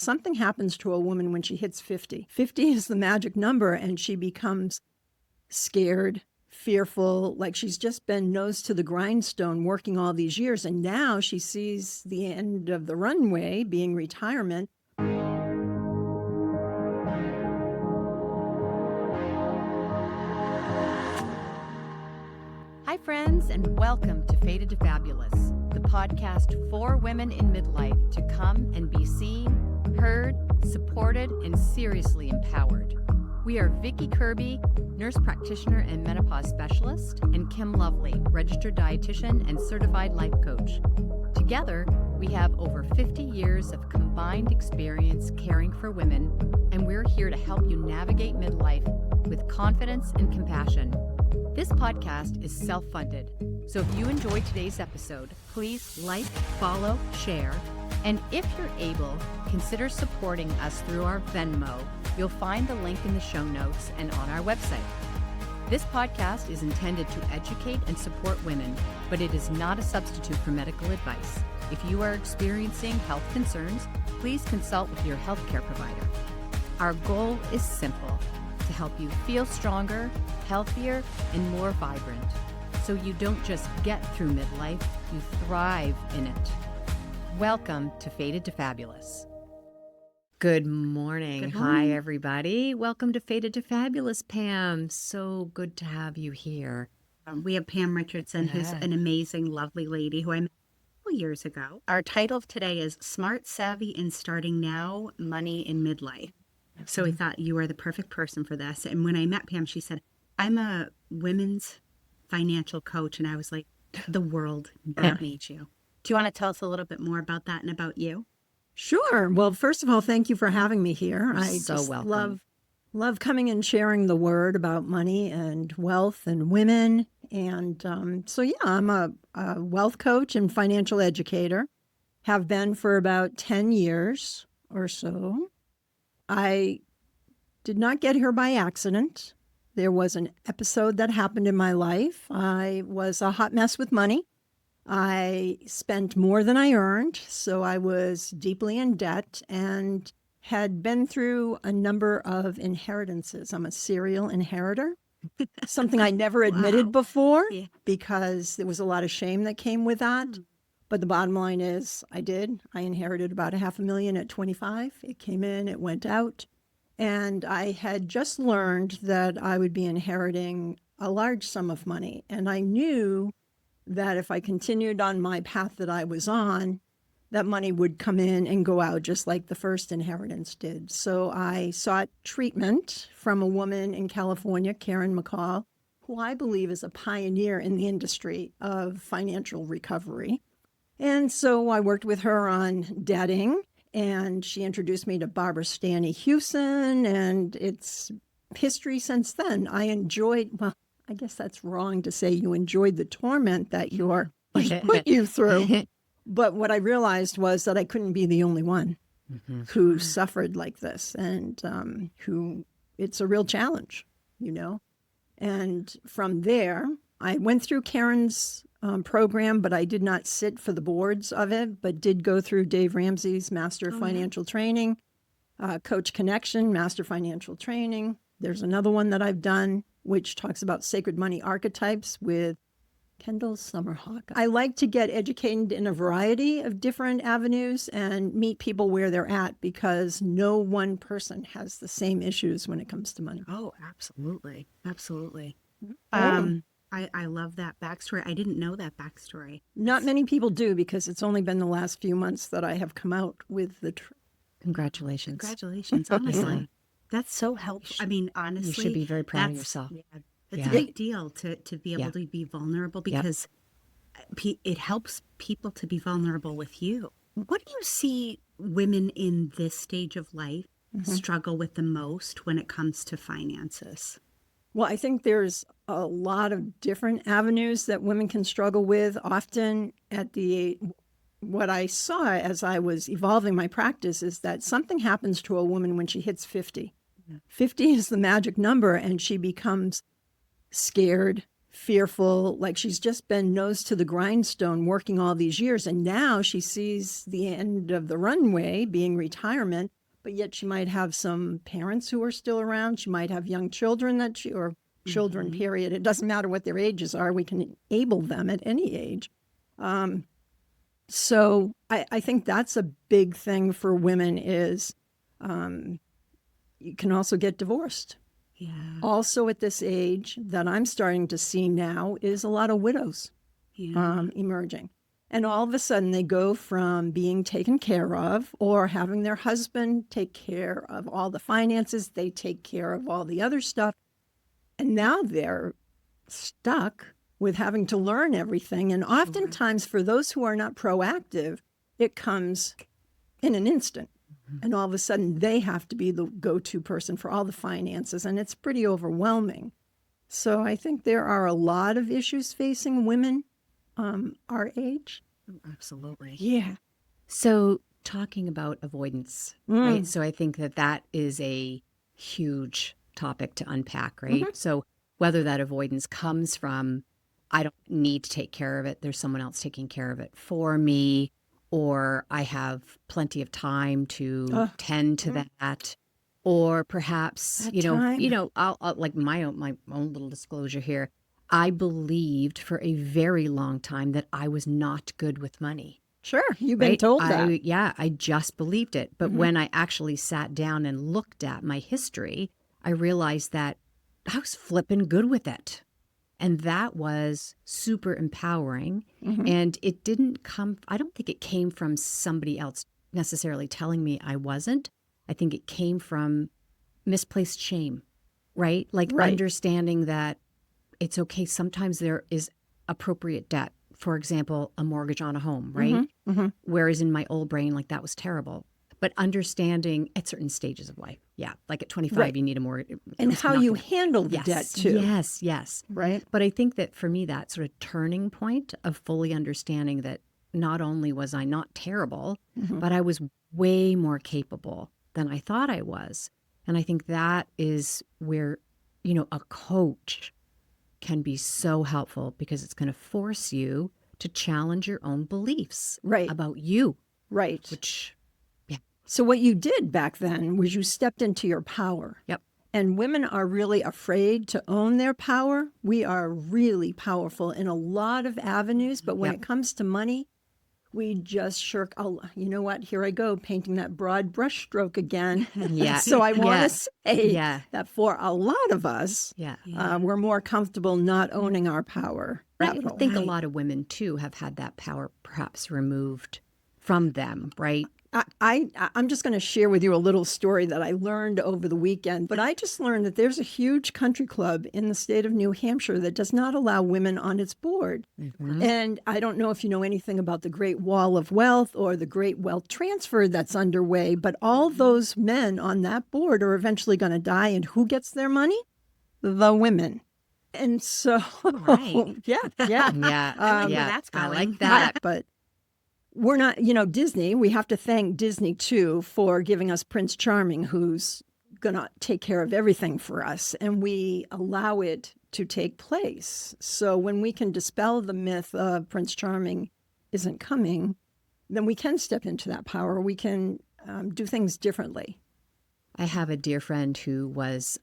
Something happens to a woman when she hits 50. 50 is the magic number, and she becomes scared, fearful, like she's just been nose to the grindstone working all these years. And now she sees the end of the runway being retirement. Hi, friends, and welcome to Fated to Fabulous, the podcast for women in midlife to come and be seen, heard, supported, and seriously empowered. We are Vicki Kirby, nurse practitioner and menopause specialist, and Kim Lovely, registered dietitian and certified life coach. Together, we have over 50 years of combined experience caring for women, and we're here to help you navigate midlife with confidence and compassion. This podcast is self-funded, so if you enjoyed today's episode, please like, follow, share, and if you're able, consider supporting us through our Venmo. You'll find the link in the show notes and on our website. This podcast is intended to educate and support women, but it is not a substitute for medical advice. If you are experiencing health concerns, please consult with your healthcare provider. Our goal is simple: to help you feel stronger, healthier, and more vibrant, so you don't just get through midlife, you thrive in it. Welcome to Fated to Fabulous. Good morning. Good morning. Hi, everybody. Welcome to Fated to Fabulous, Pam. So good to have you here. We have Pam Richardson, who's an amazing, lovely lady who I met a couple years ago. Our title of today is Smart, Savvy, and Starting Now, Money in Midlife. So we thought you were the perfect person for this. And when I met Pam, she said, I'm a women's financial coach. And I was like, the world needs you. Do you want to tell us a little bit more about that and about you? Sure. Well, first of all, thank you for having me here. I so just welcome. love coming and sharing the word about money and wealth and women. And I'm a wealth coach and financial educator. Have been for about 10 years or so. I did not get here by accident. There was an episode that happened in my life. I was a hot mess with money. I spent more than I earned, so I was deeply in debt and had been through a number of inheritances. I'm a serial inheritor, something I never admitted before because there was a lot of shame that came with that. But the bottom line is I did. I inherited about $500,000 at 25. It came in, it went out. And I had just learned that I would be inheriting a large sum of money. And I knew that if I continued on my path that I was on, that money would come in and go out just like the first inheritance did. So I sought treatment from a woman in California, Karen McCall, who I believe is a pioneer in the industry of financial recovery. And so I worked with her on debting, and she introduced me to Barbara Stanley Hewson, and it's history since then. I guess that's wrong to say you enjoyed the torment that your put you through. But what I realized was that I couldn't be the only one who suffered like this, and who it's a real challenge, you know. And from there, I went through Karen's program, but I did not sit for the boards of it, but did go through Dave Ramsey's Master Financial Training, Coach Connection, Master Financial Training. There's another one that I've done, which talks about sacred money archetypes with Kendall Summerhawk. I like to get educated in a variety of different avenues and meet people where they're at, because no one person has the same issues when it comes to money. Oh, absolutely. Absolutely. I love that backstory. I didn't know that backstory. Not many people do, because it's only been the last few months that I have come out with the Congratulations. Congratulations, honestly. That's so helpful. I mean, honestly. You should be very proud of yourself. It's a big deal to be able to be vulnerable, because it helps people to be vulnerable with you. What do you see women in this stage of life struggle with the most when it comes to finances? Well, I think there's a lot of different avenues that women can struggle with. Often what I saw as I was evolving my practice is that something happens to a woman when she hits 50. 50 is the magic number, and she becomes scared, fearful, like she's just been nose to the grindstone working all these years. And now she sees the end of the runway being retirement, but yet she might have some parents who are still around. She might have young children or children, period. It doesn't matter what their ages are. We can enable them at any age. So I think that's a big thing for women is you can also get divorced. Yeah. Also at this age that I'm starting to see now is a lot of widows emerging. And all of a sudden they go from being taken care of or having their husband take care of all the finances, they take care of all the other stuff. And now they're stuck with having to learn everything. And oftentimes for those who are not proactive, it comes in an instant. And all of a sudden they have to be the go-to person for all the finances. And it's pretty overwhelming. So I think there are a lot of issues facing women our age. Absolutely. Yeah. So talking about avoidance, right? So I think that is a huge topic to unpack, right? So whether that avoidance comes from, I don't need to take care of it, there's someone else taking care of it for me, or I have plenty of time to tend to that, or perhaps, I'll like my own little disclosure here. I believed for a very long time that I was not good with money. Sure. You've been told that. I just believed it. But when I actually sat down and looked at my history, I realized that I was flipping good with it. And that was super empowering. And it didn't come, I don't think it came from somebody else necessarily telling me I wasn't. I think it came from misplaced shame, right? Like understanding that it's okay. Sometimes there is appropriate debt. For example, a mortgage on a home, right? Whereas in my old brain, like that was terrible. But understanding at certain stages of life. Yeah. Like at 25, you need a mortgage. And how you handle the debt too. Yes. Right. But I think that for me, that sort of turning point of fully understanding that not only was I not terrible, but I was way more capable than I thought I was. And I think that is where, a coach can be so helpful because it's going to force you to challenge your own beliefs about you. Right. Which, So what you did back then was you stepped into your power. Yep. And women are really afraid to own their power. We are really powerful in a lot of avenues, but when it comes to money, we just shirk. Oh, you know what? Here I go, painting that broad brush stroke again. So I want to say that for a lot of us, we're more comfortable not owning our power. I think a lot of women, too, have had that power perhaps removed from them, right? I'm just going to share with you a little story that I learned over the weekend. But I just learned that there's a huge country club in the state of New Hampshire that does not allow women on its board. And I don't know if you know anything about the Great Wall of Wealth or the Great Wealth Transfer that's underway, but all those men on that board are eventually going to die. And who gets their money? The women. And so, that's I like that. But we're not, Disney, we have to thank Disney too for giving us Prince Charming, who's going to take care of everything for us. And we allow it to take place. So when we can dispel the myth of Prince Charming isn't coming, then we can step into that power. We can do things differently. I have a dear friend who was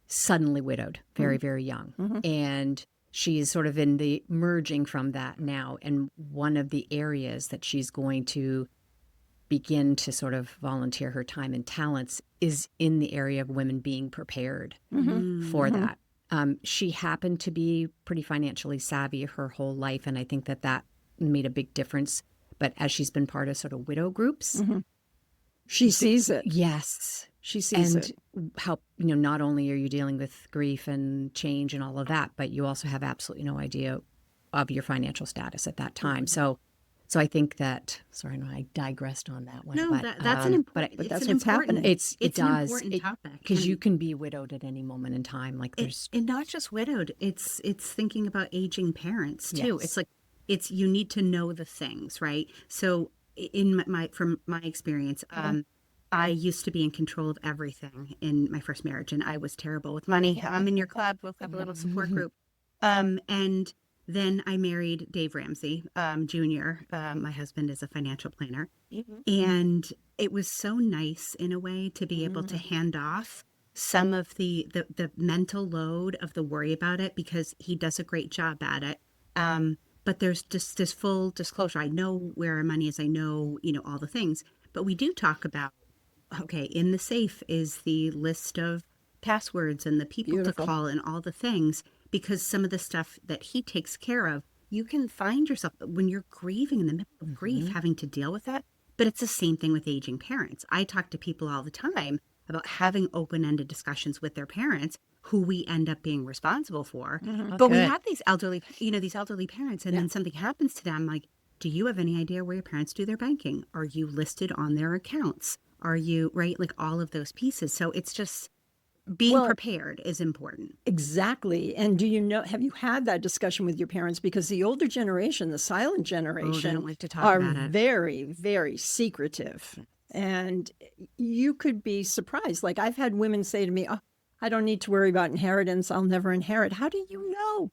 suddenly widowed, very, very young. And she is sort of in the merging from that now. And one of the areas that she's going to begin to sort of volunteer her time and talents is in the area of women being prepared for that. She happened to be pretty financially savvy her whole life. And I think that made a big difference. But as she's been part of sort of widow groups, she sees it. Yes. She sees it. How, not only are you dealing with grief and change and all of that, but you also have absolutely no idea of your financial status at that time. So I think that, sorry, no, I digressed on that one. No, but, that's an important, but that's what's happening. It's an important topic. Because you can be widowed at any moment in time. Like there's. And not just widowed, it's thinking about aging parents too. It's you need to know the things, right? So from my experience, I used to be in control of everything in my first marriage, and I was terrible with money. I'm in your club. We'll have a little support group. And then I married Dave Ramsey, Jr. My husband is a financial planner. And it was so nice in a way to be able to hand off some of the mental load of the worry about it, because he does a great job at it. But there's just this full disclosure. I know where our money is. I know, all the things. But we do talk about, okay, in the safe is the list of passwords and the people Beautiful. to call and all the things, because some of the stuff that he takes care of, you can find yourself when you're grieving, in the middle of grief, having to deal with that. But it's the same thing with aging parents. I talk to people all the time about having open-ended discussions with their parents who we end up being responsible for. But we have these elderly parents, and then something happens to them, like, do you have any idea where your parents do their banking? Are you listed on their accounts? Are you, right? Like all of those pieces. So it's just being prepared is important. Exactly. And have you had that discussion with your parents? Because the older generation, the silent generation, don't like to talk are about it. very, very secretive. And you could be surprised. Like, I've had women say to me, oh, I don't need to worry about inheritance. I'll never inherit. How do you know?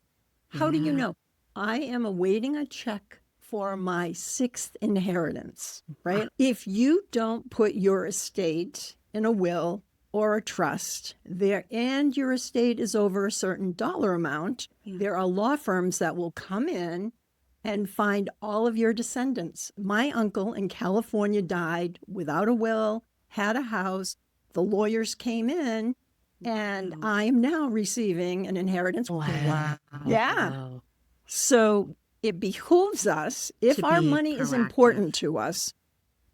How do you know? I am awaiting a check for my 6th inheritance, right? If you don't put your estate in a will or a trust there, and your estate is over a certain dollar amount, there are law firms that will come in and find all of your descendants. My uncle in California died without a will, had a house. The lawyers came in, and I am now receiving an inheritance. Wow. Yeah. So it behooves us, if To our be money is proactive. important to us,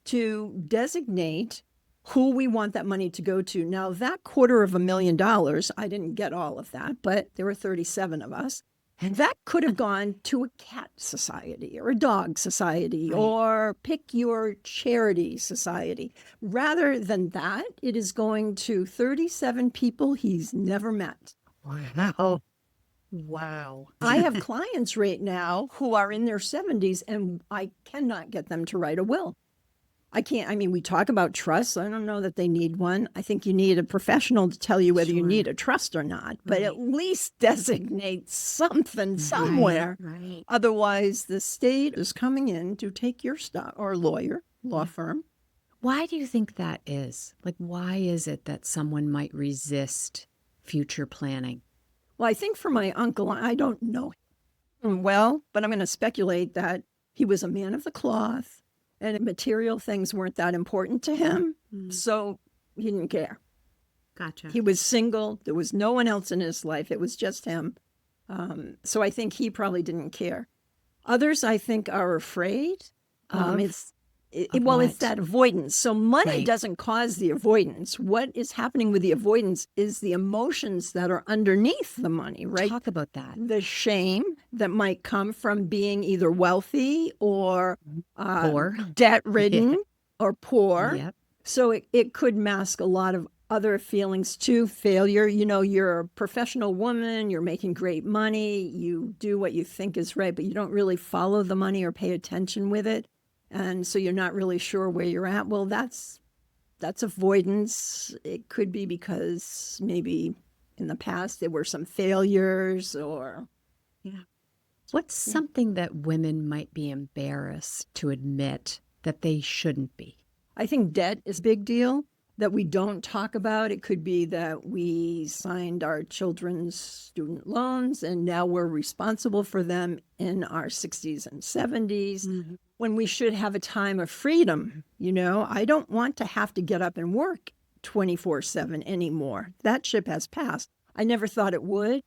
to designate who we want that money to go to. Now, that $250,000, I didn't get all of that, but there were 37 of us. And that could have gone to a cat society or a dog society or pick your charity society. Rather than that, it is going to 37 people he's never met. Wow. I have clients right now who are in their 70s, and I cannot get them to write a will. I can't. I mean, we talk about trusts. I don't know that they need one. I think you need a professional to tell you whether you need a trust or not, but at least designate something somewhere. Right. Otherwise, the state is coming in to take your stuff, or law firm. Why do you think that is? Like, why is it that someone might resist future planning? Well, I think for my uncle, I don't know him well, but I'm going to speculate that he was a man of the cloth, and material things weren't that important to him. So he didn't care. Gotcha. He was single. There was no one else in his life. It was just him. So I think he probably didn't care. Others, I think, are afraid. It's that avoidance. So money doesn't cause the avoidance. What is happening with the avoidance is the emotions that are underneath the money, right? Talk about that. The shame that might come from being either wealthy or Poor. debt-ridden or poor. Yep. So it could mask a lot of other feelings too. Failure. You're a professional woman, you're making great money, you do what you think is right, but you don't really follow the money or pay attention with it. And so you're not really sure where you're at. Well, that's avoidance. It could be because maybe in the past there were some failures or... What's something that women might be embarrassed to admit that they shouldn't be? I think debt is a big deal that we don't talk about. It could be that we signed our children's student loans and now we're responsible for them in our 60s and 70s when we should have a time of freedom. I don't want to have to get up and work 24/7 anymore. That ship has passed. I never thought it would.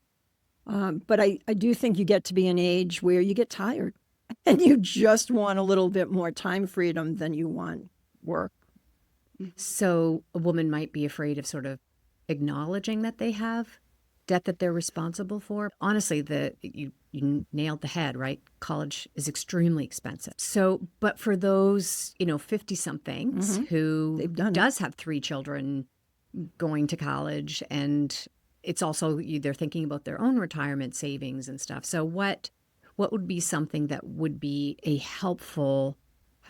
But I do think you get to be an age where you get tired and you just want a little bit more time freedom than you want work. So a woman might be afraid of sort of acknowledging that they have debt that they're responsible for. Honestly, you nailed the head, right? College is extremely expensive. So, but for those, 50-somethings who does have 3 children going to college, and it's also they're thinking about their own retirement savings and stuff. So what would be something that would be a helpful,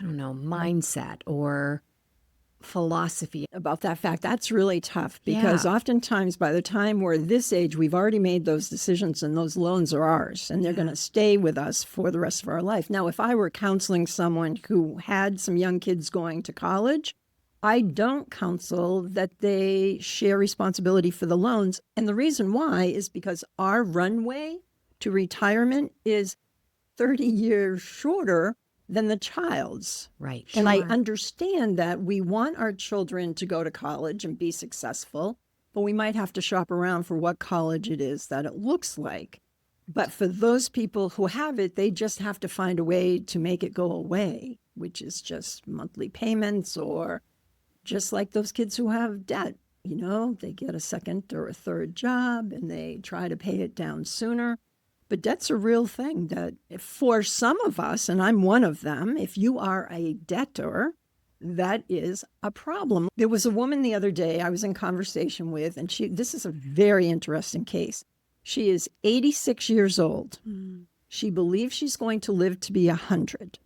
mindset or philosophy. about that fact. That's really tough because oftentimes by the time we're this age, we've already made those decisions and those loans are ours and they're going to stay with us for the rest of our life. Now, if I were counseling someone who had some young kids going to college, I don't counsel that they share responsibility for the loans. And the reason why is because our runway to retirement is 30 years shorter than the child's. Right. And I understand that we want our children to go to college and be successful, but we might have to shop around for what college it is that it looks like. But for those people who have it, they just have to find a way to make it go away, which is just monthly payments, or just like those kids who have debt. You know, they get a second or a third job and they try to pay it down sooner. But debt's a real thing that for some of us, and I'm one of them, if you are a debtor, that is a problem. There was a woman the other day I was in conversation with, and this is a very interesting case. She is 86 years old. She believes she's going to live to be 100.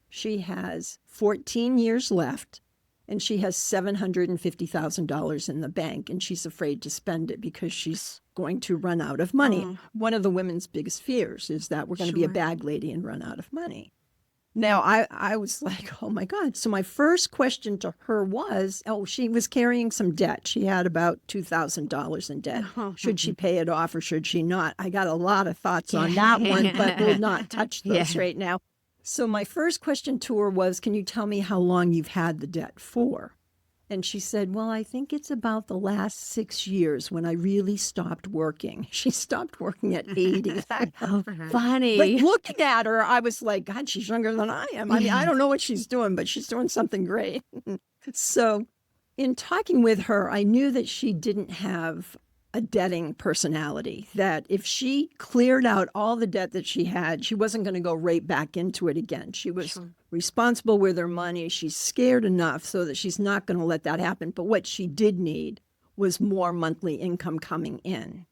She has 14 years left, and she has $750,000 in the bank, and she's afraid to spend it because she's going to run out of money. One of the women's biggest fears is that we're going to be a bag lady and run out of money. Now, I was like, oh my God. So my first question to her was, she was carrying some debt. She had about $2,000 in debt. Should she pay it off or should she not? I got a lot of thoughts on that one, but we'll not touch those right now. So my first question to her was, can you tell me how long you've had the debt for? And she said, well, I think it's about the last 6 years when I really stopped working. She stopped working at 80. How funny. But looking at her, I was like, God, she's younger than I am. I mean, I don't know what she's doing, but she's doing something great. So in talking with her, I knew that she didn't have a debting personality, that if she cleared out all the debt that she had, she wasn't going to go right back into it again. She was responsible with her money. She's scared enough so that she's not going to let that happen. But what she did need was more monthly income coming in.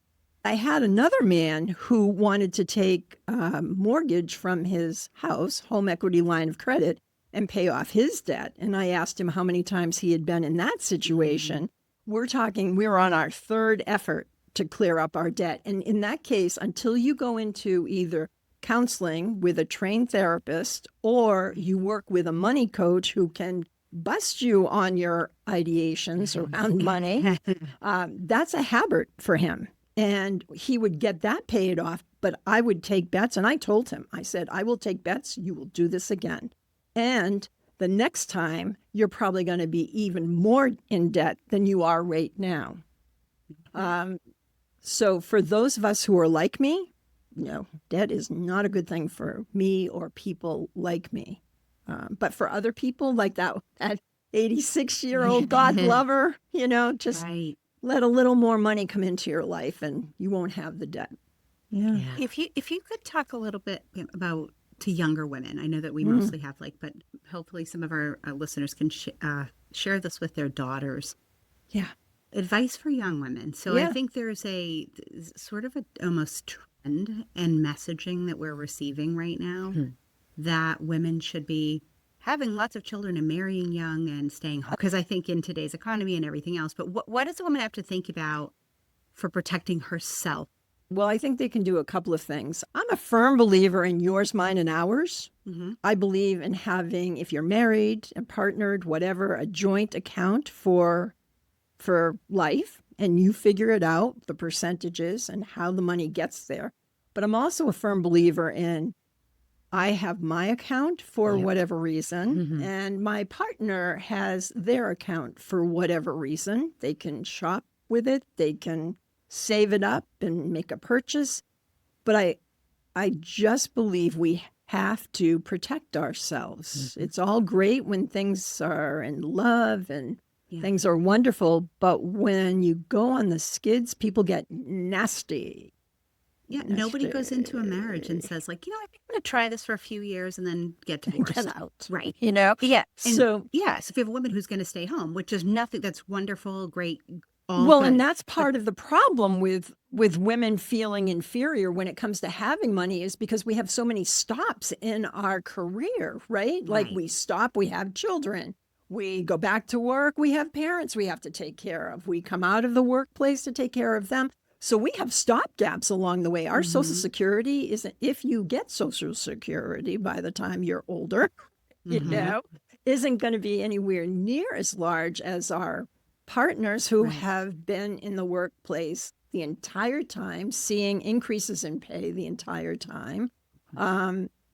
I had another man who wanted to take a mortgage from his house, home equity line of credit, and pay off his debt. And I asked him how many times he had been in that situation. We're on our third effort to clear up our debt. And in that case, until you go into either counseling with a trained therapist or you work with a money coach who can bust you on your ideations around money, that's a habit for him. And he would get that paid off, but I would take bets. And I told him, I said, I will take bets. You will do this again. And the next time, you're probably going to be even more in debt than you are right now. So for those of us who are like me, debt is not a good thing for me or people like me. But for other people like that 86-year-old God lover, just let a little more money come into your life and you won't have the debt. Yeah. If you could talk a little bit about to younger women. I know that we mostly have but hopefully some of our listeners can share this with their daughters. Yeah. Advice for young women. So I think there's a sort of almost trend and messaging that we're receiving right now that women should be having lots of children and marrying young and staying home. Because I think in today's economy and everything else, but what does a woman have to think about for protecting herself? Well, I think they can do a couple of things. I'm a firm believer in yours, mine, and ours. I believe in having, if you're married and partnered, whatever, a joint account for life, and you figure it out, the percentages and how the money gets there. But I'm also a firm believer in I have my account for whatever reason, and my partner has their account for whatever reason. They can shop with it. They can save it up and make a purchase. But I just believe we have to protect ourselves. It's all great when things are in love and things are wonderful, but when you go on the skids, people get nasty. Yeah, nobody goes into a marriage and says I'm going to try this for a few years and then get divorced. Get out. Right. Yeah. So if you have a woman who's going to stay home, which is nothing, that's wonderful, great. And that's part of the problem with women feeling inferior when it comes to having money is because we have so many stops in our career, right? Like we stop, we have children, We go back to work. We have parents we have to take care of. We come out of the workplace to take care of them. So we have stopgaps along the way. Our Social Security isn't, if you get Social Security by the time you're older, you know, isn't going to be anywhere near as large as our partners who have been in the workplace the entire time, seeing increases in pay the entire time.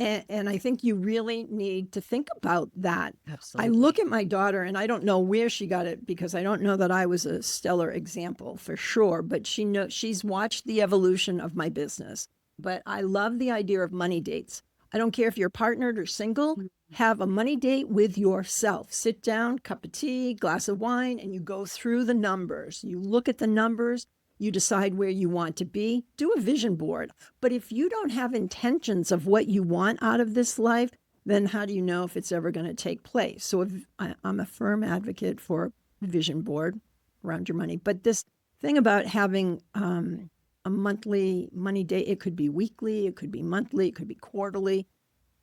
And I think you really need to think about that. Absolutely. I look at my daughter, and I don't know where she got it, because I don't know that I was a stellar example for sure, but she's watched the evolution of my business. But I love the idea of money dates. I don't care if you're partnered or single, have a money date with yourself. Sit down, cup of tea, glass of wine, and you go through the numbers. You look at the numbers. You decide where you want to be, do a vision board. But if you don't have intentions of what you want out of this life, then how do you know if it's ever going to take place? So I'm a firm advocate for a vision board around your money. But this thing about having a monthly money day, it could be weekly, it could be monthly, it could be quarterly.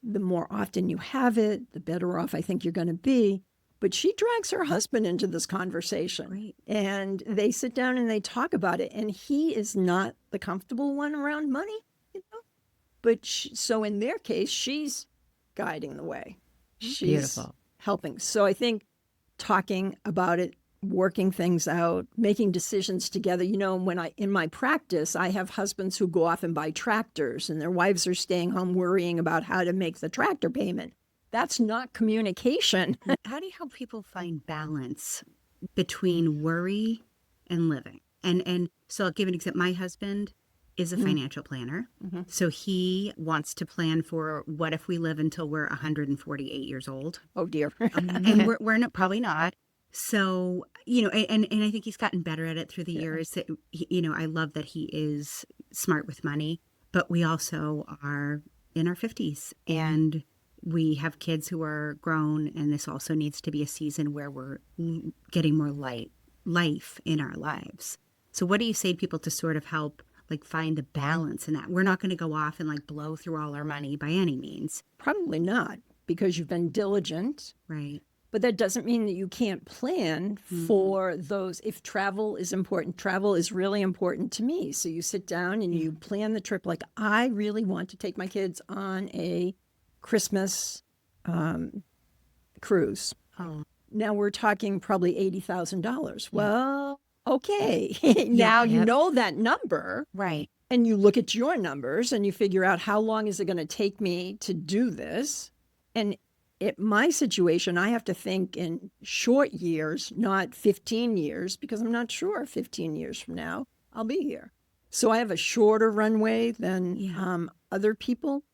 The more often you have it, the better off I think you're going to be. But she drags her husband into this conversation, and they sit down and they talk about it. And he is not the comfortable one around money, you know. But so in their case, she's guiding the way. She's Beautiful. helping. So I think talking about it, working things out, making decisions together. You know, in my practice, I have husbands who go off and buy tractors, and their wives are staying home worrying about how to make the tractor payment. That's not communication. How do you help people find balance between worry and living? And so I'll give an example. My husband is a financial planner. So he wants to plan for what if we live until we're 148 years old. Oh, dear. And we're not, probably not. So, you know, and I think he's gotten better at it through the years. That, you know, I love that he is smart with money, but we also are in our 50s and we have kids who are grown, and this also needs to be a season where we're getting more life in our lives. So what do you say to people to sort of help like find the balance in that? We're not going to go off and like blow through all our money by any means. Probably not, because you've been diligent. Right. But that doesn't mean that you can't plan for those. If travel is important, travel is really important to me. So you sit down and you plan the trip. Like, I really want to take my kids on a Christmas cruise. Oh. Now we're talking probably $80,000. Well, okay. Now you know that number. Right. And you look at your numbers and you figure out how long is it going to take me to do this. And my situation, I have to think in short years, not 15 years, because I'm not sure 15 years from now I'll be here. So I have a shorter runway than other people.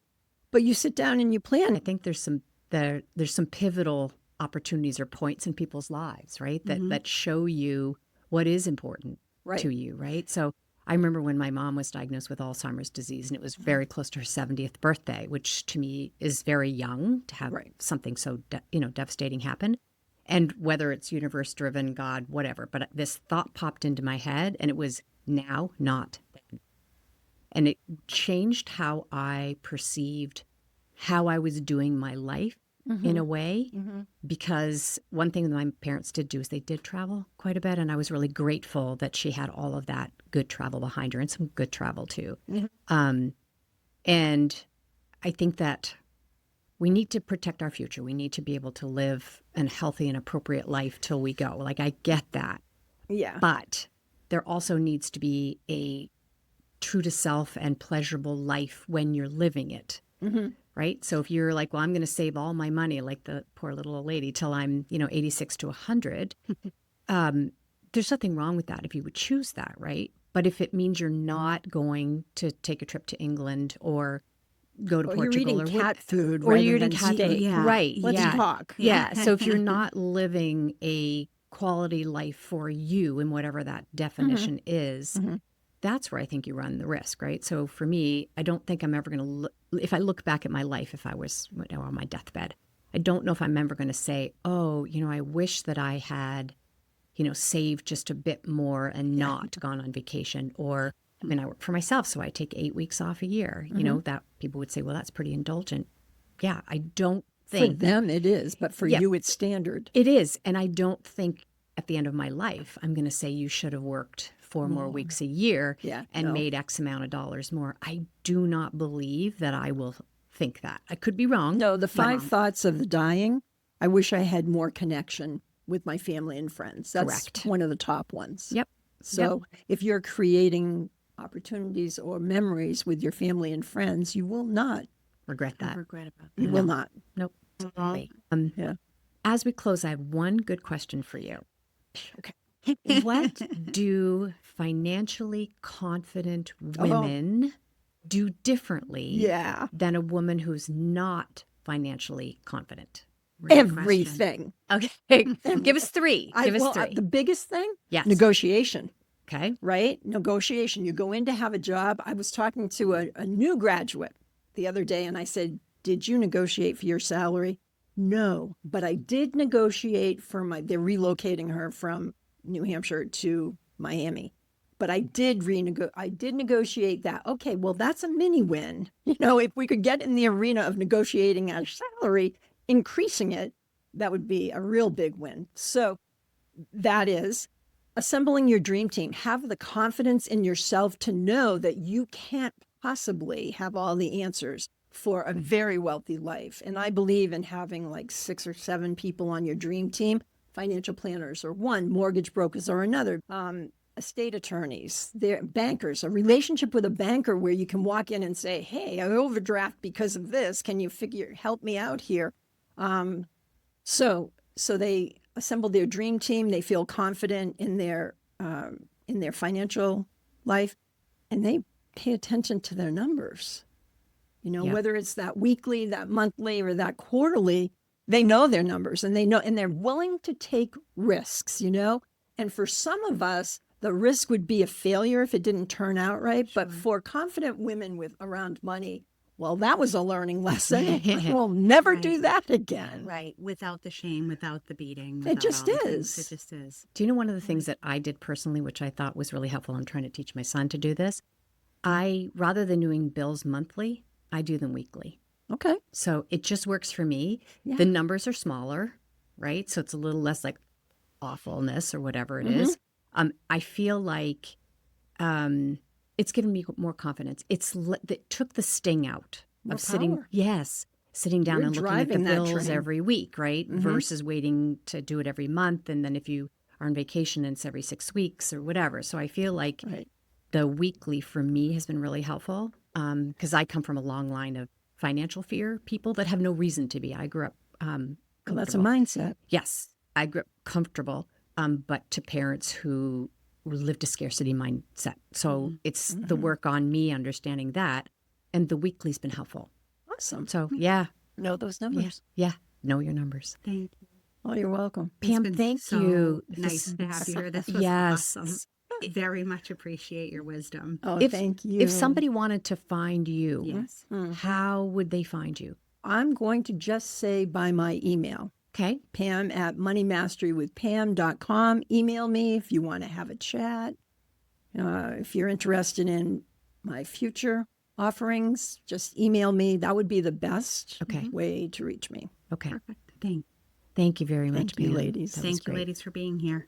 But you sit down and you plan. I think there's some pivotal opportunities or points in people's lives, right? That show you what is important to you, right? So I remember when my mom was diagnosed with Alzheimer's disease, and it was very close to her 70th birthday, which to me is very young to have something so devastating happen. And whether it's universe driven, God, whatever, but this thought popped into my head, and it was now, not then. And it changed how I perceived how I was doing my life in a way, because one thing that my parents did do is they did travel quite a bit. And I was really grateful that she had all of that good travel behind her, and some good travel too. And I think that we need to protect our future. We need to be able to live a healthy and appropriate life till we go. Like, I get that. Yeah. But there also needs to be a true to self and pleasurable life when you're living it. Right? So if you're like, well, I'm going to save all my money, like the poor little old lady, till I'm, 86 to 100, there's nothing wrong with that if you would choose that, right? But if it means you're not going to take a trip to England or go to Portugal, you're eating cat food, or you're rather eating than cat food, steak. right? Let's talk. Yeah. So if you're not living a quality life for you, and whatever that definition is, that's where I think you run the risk, right? So for me, I don't think I'm ever going to if I look back at my life, if I was on my deathbed, I don't know if I'm ever going to say, oh, I wish that I had, saved just a bit more and not gone on vacation. Or, I work for myself, so I take 8 weeks off a year. That people would say, well, that's pretty indulgent. Yeah, I don't think them it is, but for Yeah. you it's standard. it is. And I don't think at the end of my life, I'm going to say you should have worked 4 more weeks a year Yeah, and no. made X amount of dollars more. I do not believe that I will think that. I could be wrong. No, the 5 thoughts of the dying, I wish I had more connection with my family and friends. That's Correct. one of the top ones. Yep. So if you're creating opportunities or memories with your family and friends, you will not. Regret that. Regret about You that. will not. Nope. Well, Yeah. As we close, I have one good question for you. Okay. What do financially confident women do differently Yeah. than a woman who's not financially confident? great question. Everything. Okay. Give us 3. Give us 3. The biggest thing? Yes. Negotiation. Okay. Right? Negotiation. You go in to have a job. I was talking to a new graduate the other day and I said, did you negotiate for your salary? No, but I did negotiate for they're relocating her from New Hampshire to Miami. But I did negotiate that. Okay, well, that's a mini win. You know, if we could get in the arena of negotiating our salary, increasing it, that would be a real big win. So that is assembling your dream team. Have the confidence in yourself to know that you can't possibly have all the answers for a very wealthy life. And I believe in having like 6 or 7 people on your dream team, financial planners or one, mortgage brokers or another, estate attorneys, they're bankers, a relationship with a banker where you can walk in and say, hey, I overdraft because of this. Can you help me out here? So they assemble their dream team. They feel confident in their financial life, and they pay attention to their numbers. You know, Yeah. whether it's that weekly, that monthly, or that quarterly, they know their numbers and they're willing to take risks, you know? And for some of us, the risk would be a failure if it didn't turn out right. But for confident women around money, well, that was a learning lesson. We'll never do that again. Right. Without the shame, without the beating. It without just all the things. is. It just is. Do you know one of the things that I did personally, which I thought was really helpful? I'm trying to teach my son to do this. Rather than doing bills monthly, I do them weekly. Okay. So it just works for me. Yeah. The numbers are smaller, right? So it's a little less like awfulness or whatever it is. I feel like it's given me more confidence. It took the sting out More of sitting. power. Yes. Sitting down You're and looking at the driving that bills train. every week, right? Mhm. Versus waiting to do it every month. And then if you are on vacation and it's every 6 weeks or whatever. So I feel like Right. the weekly for me has been really helpful because I come from a long line of financial fear people that have no reason to be. I grew up Well, that's a comfortable. mindset. Yes, I grew up comfortable, but to parents who lived a scarcity mindset. So it's the work on me understanding that, and the weekly's been helpful. Awesome. So yeah, Know those yeah, numbers. yeah. Know your numbers. Thank you. Oh, you're welcome. Pam, been thank so you. Nice to have you here. This was Yes. awesome. I very much appreciate your wisdom. Oh, If- thank you. If somebody wanted to find you, Yes. how would they find you? I'm going to just say by my email, Okay. Pam at moneymasterywithpam.com. Email me if you want to have a chat. If you're interested in my future offerings, just email me. That would be the best Okay. way to reach me. Okay. Perfect. Thank you very much, Thank you, Pam. ladies. That was Thank you, great. ladies, for being here.